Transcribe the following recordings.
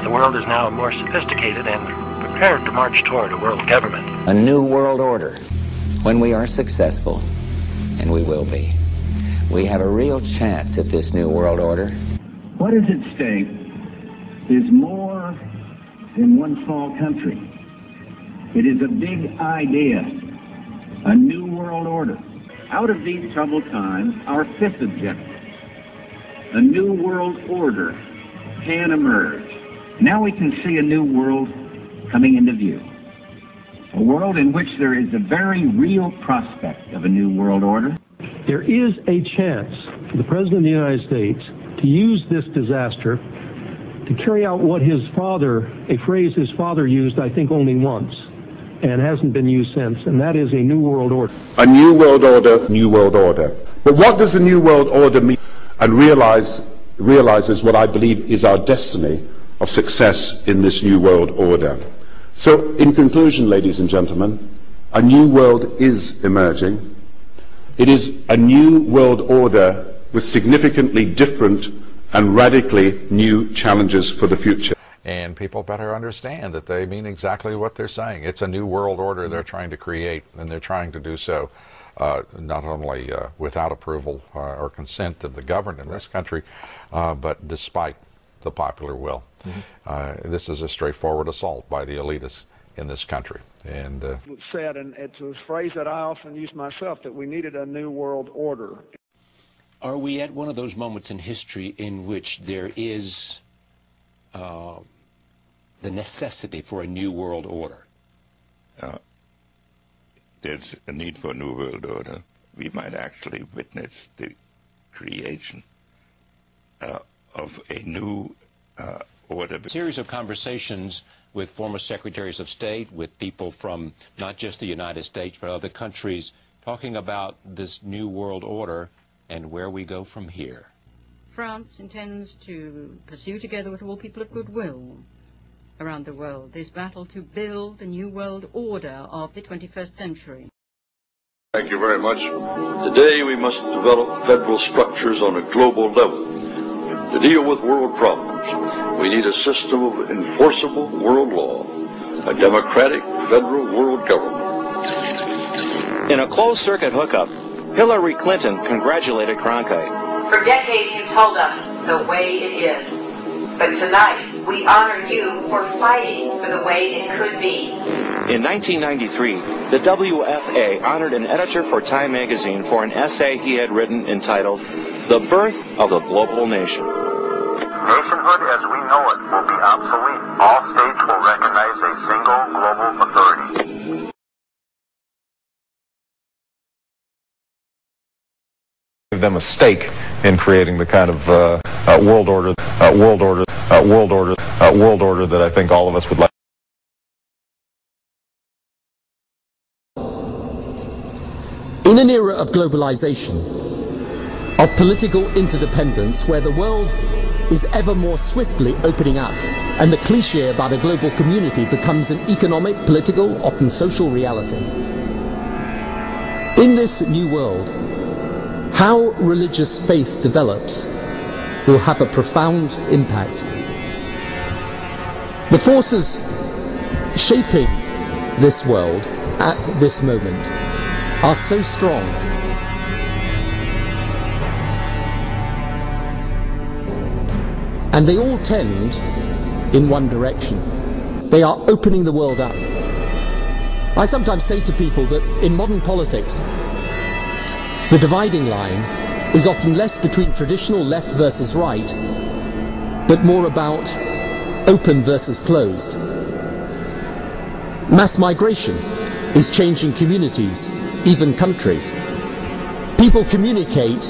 The world is now more sophisticated and prepared to march toward a world government. A new world order. When we are successful, and we will be, we have a real chance at this new world order. What is at stake is more than one small country. It is a big idea, a new world order. Out of these troubled times, our fifth objective, a new world order, can emerge. Now we can see a new world coming into view. A world in which there is a very real prospect of a new world order. There is a chance for the President of the United States to use this disaster to carry out what his father, a phrase his father used, I think, only once, and hasn't been used since, and that is a new world order. A new world order, new world order. But what does the new world order mean? And realizes what I believe is our destiny of success in this new world order. So, in conclusion, ladies and gentlemen, a new world is emerging. It is a new world order with significantly different and radically new challenges for the future. And people better understand that they mean exactly what they're saying. It's a new world order they're trying to create, and they're trying to do so not only without approval or consent of the governed in this country, but despite the popular will. This is a straightforward assault by the elitists in this country. And said, and it's a phrase that I often use myself, that we needed a new world order. Are we at one of those moments in history in which there is the necessity for a new world order? There's a need for a new world order. We might actually witness the creation of a new order. A series of conversations with former secretaries of state, with people from not just the United States but other countries, talking about this new world order and where we go from here. France intends to pursue, together with all people of goodwill around the world, this battle to build the new world order of the 21st century. Thank you very much. Today we must develop federal structures on a global level to deal with world problems. We need a system of enforceable world law, a democratic federal world government. In a closed-circuit hookup, Hillary Clinton congratulated Cronkite. For decades you told us the way it is, but tonight we honor you for fighting for the way it could be. In 1993, the WFA honored an editor for Time magazine for an essay he had written entitled The Birth of the Global Nation. Nationhood as we know it will be obsolete. All states will recognize a single global authority. Give them a stake in creating the kind of world order that I think all of us would like. In an era of globalization, of political interdependence, where the world is ever more swiftly opening up, and the cliché about a global community becomes an economic, political, often social reality. In this new world, how religious faith develops will have a profound impact. The forces shaping this world at this moment are so strong. And they all tend in one direction. They are opening the world up. I sometimes say to people that in modern politics, the dividing line is often less between traditional left versus right, but more about open versus closed. Mass migration is changing communities, even countries. People communicate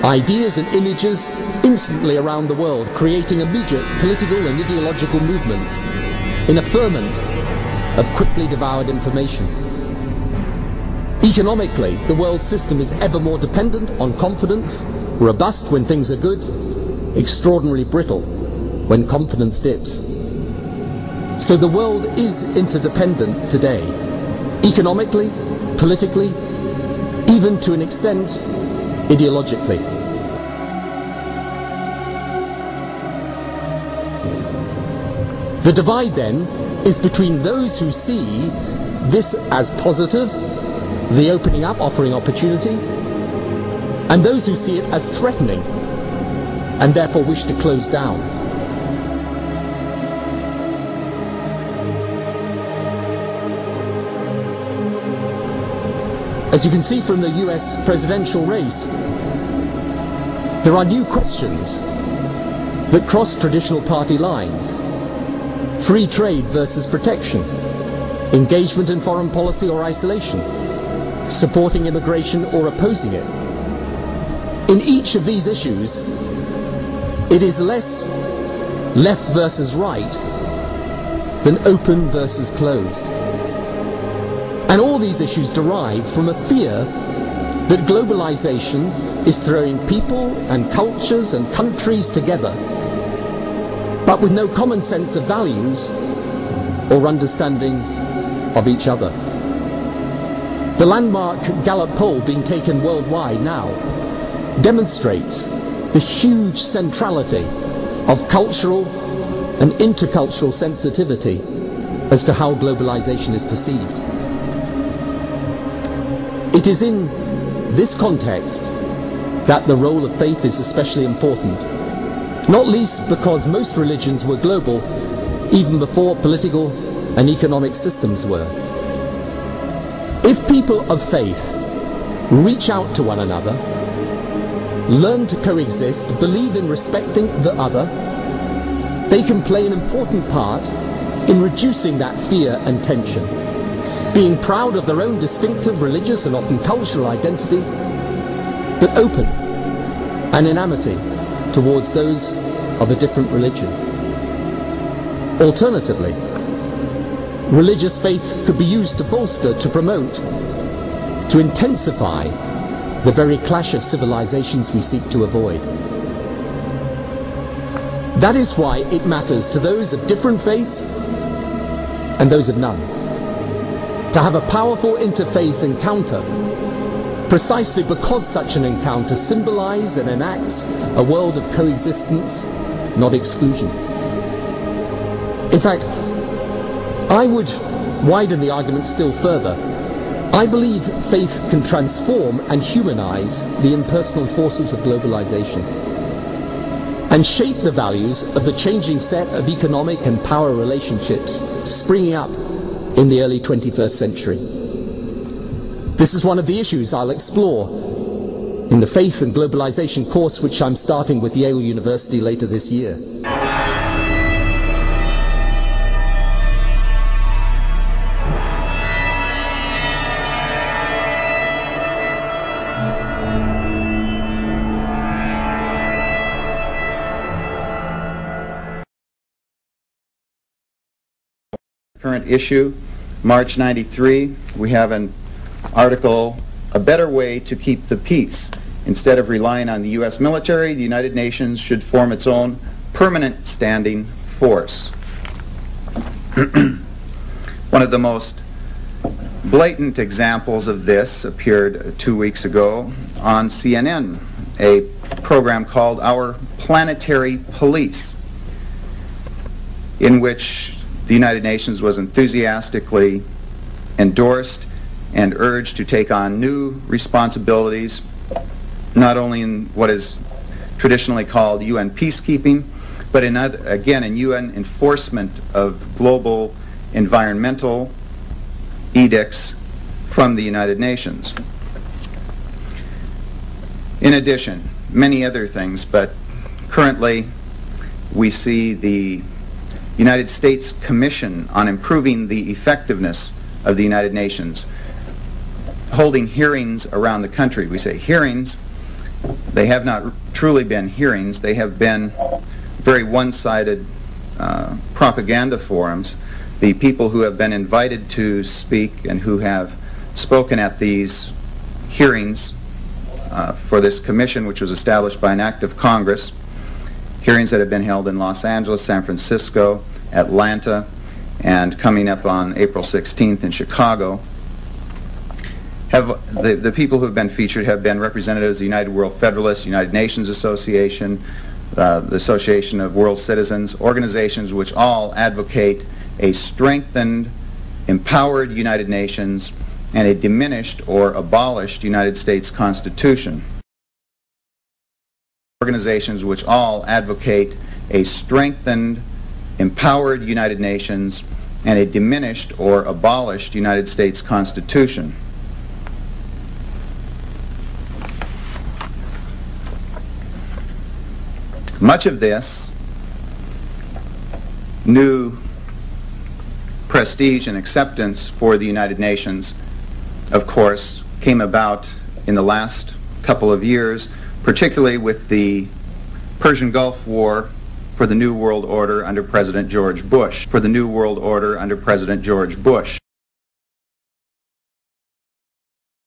ideas and images instantly around the world, creating immediate political and ideological movements in a ferment of quickly devoured information. Economically, the world system is ever more dependent on confidence, robust when things are good, extraordinarily brittle when confidence dips. So the world is interdependent today, economically, politically, even to an extent, ideologically. The divide then is between those who see this as positive, the opening up, offering opportunity, and those who see it as threatening and therefore wish to close down. As you can see from the US presidential race, there are new questions that cross traditional party lines. Free trade versus protection, engagement in foreign policy or isolation, supporting immigration or opposing it. In each of these issues, it is less left versus right than open versus closed. And all these issues derive from a fear that globalization is throwing people and cultures and countries together, but with no common sense of values or understanding of each other. The landmark Gallup poll being taken worldwide now demonstrates the huge centrality of cultural and intercultural sensitivity as to how globalization is perceived. It is in this context that the role of faith is especially important, not least because most religions were global even before political and economic systems were. If people of faith reach out to one another, learn to coexist, believe in respecting the other, they can play an important part in reducing that fear and tension, being proud of their own distinctive religious and often cultural identity, but open and in amity towards those of a different religion. Alternatively, religious faith could be used to bolster, to promote, to intensify the very clash of civilizations we seek to avoid. That is why it matters to those of different faiths and those of none to have a powerful interfaith encounter, precisely because such an encounter symbolizes and enacts a world of coexistence, not exclusion. In fact, I would widen the argument still further. I believe faith can transform and humanize the impersonal forces of globalization and shape the values of the changing set of economic and power relationships springing up in the early 21st century. This is one of the issues I'll explore in the Faith and Globalization course, which I'm starting with Yale University later this year. Current issue, March 93, we have an article, A Better Way to Keep the Peace. Instead of relying on the U.S. military, the United Nations should form its own permanent standing force. One of the most blatant examples of this appeared 2 weeks ago on CNN, a program called Our Planetary Police, in which the United Nations was enthusiastically endorsed and urged to take on new responsibilities, not only in what is traditionally called UN peacekeeping, but in UN enforcement of global environmental edicts from the United Nations. In addition, many other things, but currently we see the United States Commission on Improving the Effectiveness of the United Nations holding hearings around the country. We say hearings. They have not truly been hearings. They have been very one-sided propaganda forums. The people who have been invited to speak and who have spoken at these hearings for this commission, which was established by an act of Congress, hearings that have been held in Los Angeles, San Francisco, Atlanta, and coming up on April 16th in Chicago. The people who have been featured have been representatives of the United World Federalists, United Nations Association, the Association of World Citizens, organizations which all advocate a strengthened, empowered United Nations and a diminished or abolished United States Constitution. Organizations which all advocate a strengthened, empowered United Nations and a diminished or abolished United States Constitution. Much of this new prestige and acceptance for the United Nations, of course, came about in the last couple of years, particularly with the Persian Gulf War for the New World Order under President George Bush.